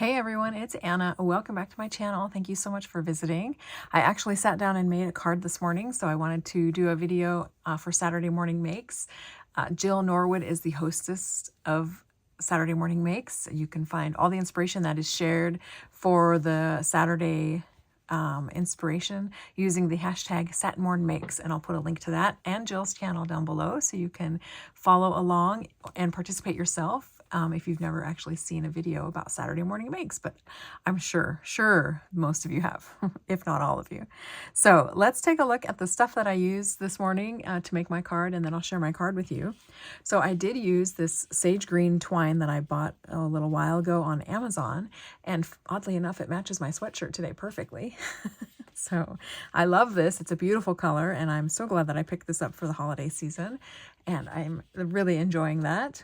Hey everyone, it's Anna. Welcome back to my channel. Thank you so much for visiting. I actually sat down and made a card this morning, so I wanted to do a video for Saturday Morning Makes. Jill Norwood is the hostess of Saturday Morning Makes. You can find all the inspiration that is shared for the Saturday inspiration using the hashtag SatMornMakes, and I'll put a link to that and Jill's channel down below so you can follow along and participate yourself. If you've never actually seen a video about Saturday Morning Makes, but I'm sure most of you have, if not all of you. So let's take a look at the stuff that I used this morning to make my card, and then I'll share my card with you. So I did use this sage green twine that I bought a little while ago on Amazon, and oddly enough, it matches my sweatshirt today perfectly. So I love this. It's a beautiful color, and I'm so glad that I picked this up for the holiday season, and I'm really enjoying that.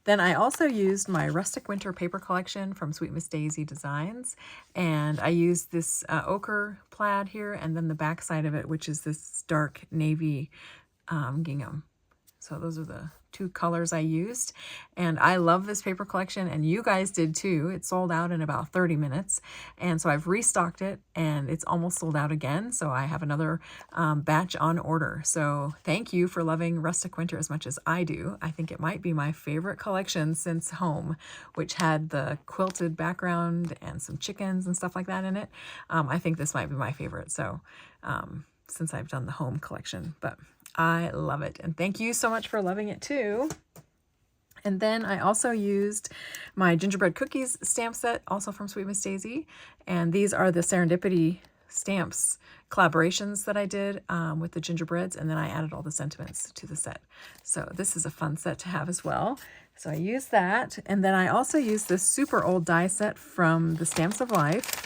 Then I also used my Rustic Winter paper collection from SweetMissDaisy Designs, and I used this ochre plaid here, and then the back side of it, which is this dark navy gingham. So those are the two colors I used, and I love this paper collection, and you guys did too. It sold out in about 30 minutes, and so I've restocked it, and it's almost sold out again, so I have another batch on order. So thank you for loving Rustic Winter as much as I do. I think it might be my favorite collection since Home, which had the quilted background and some chickens and stuff like that in it. I think this might be my favorite, so since I've done the Home collection, but I love it. And thank you so much for loving it too. And then I also used my Gingerbread Cookies stamp set, also from SweetMissDaisy. And these are the Serendipity stamps collaborations that I did with the gingerbreads. And then I added all the sentiments to the set. So this is a fun set to have as well. So I used that. And then I also used this super old die set from the Stamps of Life.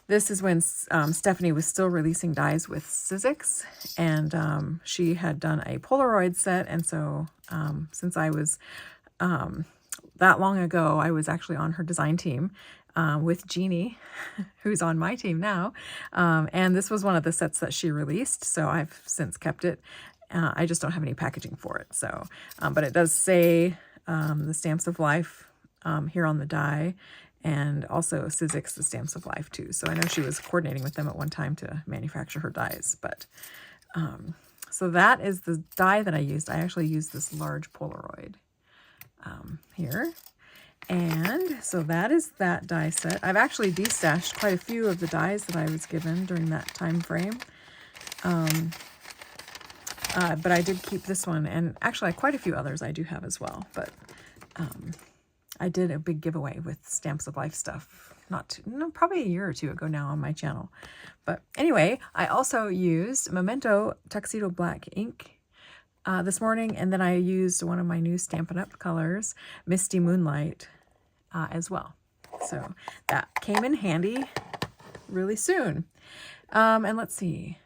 This is when Stephanie was still releasing dies with Sizzix, and she had done a Polaroid set, and so since I was that long ago, I was actually on her design team with Jeannie, who's on my team now, and this was one of the sets that she released, so I've since kept it. I just don't have any packaging for it, so but it does say the Stamps of Life here on the die, and also Sizzix, the Stamps of Life too. So I know she was coordinating with them at one time to manufacture her dies. But so that is the die that I used. I actually used this large Polaroid here. And so that is that die set. I've actually destashed quite a few of the dies that I was given during that time frame. But I did keep this one, and actually quite a few others I do have as well. But I did a big giveaway with Stamps of Life stuff, probably a year or two ago now on my channel. But anyway, I also used Memento Tuxedo Black ink this morning, and then I used one of my new Stampin' Up! Colors, Misty Moonlight, as well. So that came in handy really soon. And let's see.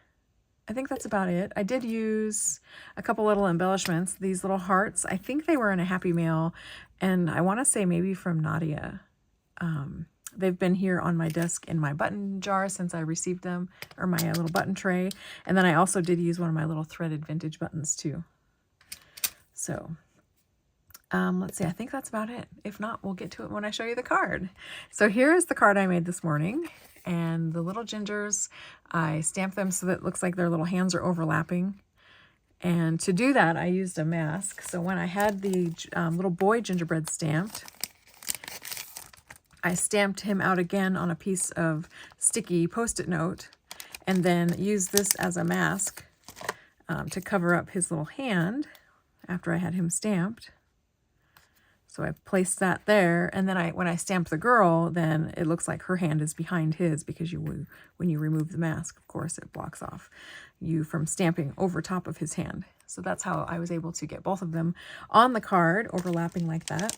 I think that's about it. I did use a couple little embellishments. These little hearts, I think they were in a Happy Mail, and I want to say maybe from Nadia. They've been here on my desk in my button jar since I received them, or my little button tray. And then I also did use one of my little threaded vintage buttons too. So let's see, I think that's about it. If not, we'll get to it when I show you the card. So here is the card I made this morning. And the little gingers, I stamped them so that it looks like their little hands are overlapping. And to do that, I used a mask. So when I had the little boy gingerbread stamped, I stamped him out again on a piece of sticky Post-it note, and then used this as a mask to cover up his little hand after I had him stamped. So I placed that there, and then when I stamp the girl, then it looks like her hand is behind his, because when you remove the mask, of course, it blocks off you from stamping over top of his hand. So that's how I was able to get both of them on the card, overlapping like that.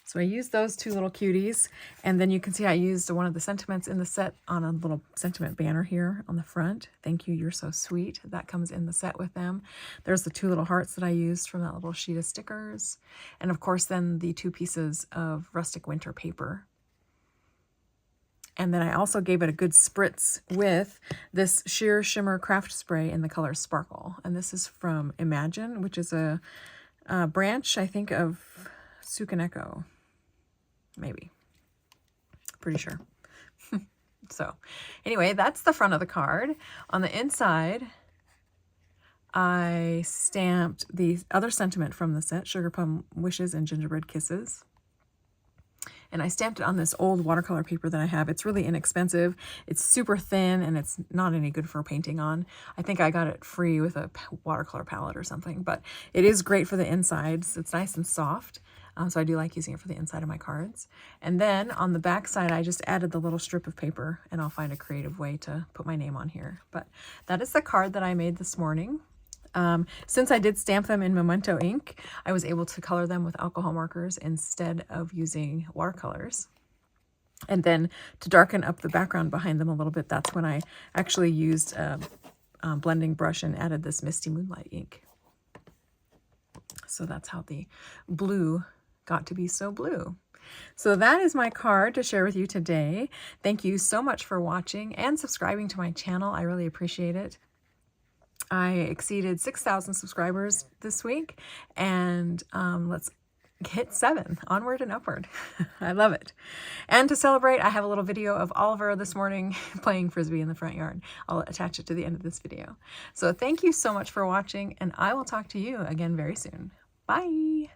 So I used those two little cuties, and then you can see I used one of the sentiments in the set on a little sentiment banner here on the front. Thank you, you're so sweet. That comes in the set with them. There's the two little hearts that I used from that little sheet of stickers. And of course, then the two pieces of Rustic Winter paper. And then I also gave it a good spritz with this Sheer Shimmer Craft Spray in the color Sparkle. And this is from Imagine, which is a branch, I think, of Sukaneko. maybe. Pretty sure. So anyway, that's the front of the card. On the inside, I stamped the other sentiment from the set, Sugar Plum Wishes and Gingerbread Kisses. And I stamped it on this old watercolor paper that I have. It's really inexpensive. It's super thin and it's not any good for painting on. I think I got it free with a watercolor palette or something, but it is great for the insides. It's nice and soft. So I do like using it for the inside of my cards. And then on the back side, I just added the little strip of paper, and I'll find a creative way to put my name on here. But that is the card that I made this morning. Since I did stamp them in Memento ink, I was able to color them with alcohol markers instead of using watercolors. And then to darken up the background behind them a little bit, that's when I actually used a blending brush and added this Misty Moonlight ink. So that's how the blue got to be so blue. So that is my card to share with you today. Thank you so much for watching and subscribing to my channel. I really appreciate it. I exceeded 6,000 subscribers this week, and let's hit 7, onward and upward. I love it. And to celebrate, I have a little video of Oliver this morning playing Frisbee in the front yard. I'll attach it to the end of this video. So thank you so much for watching, and I will talk to you again very soon. Bye.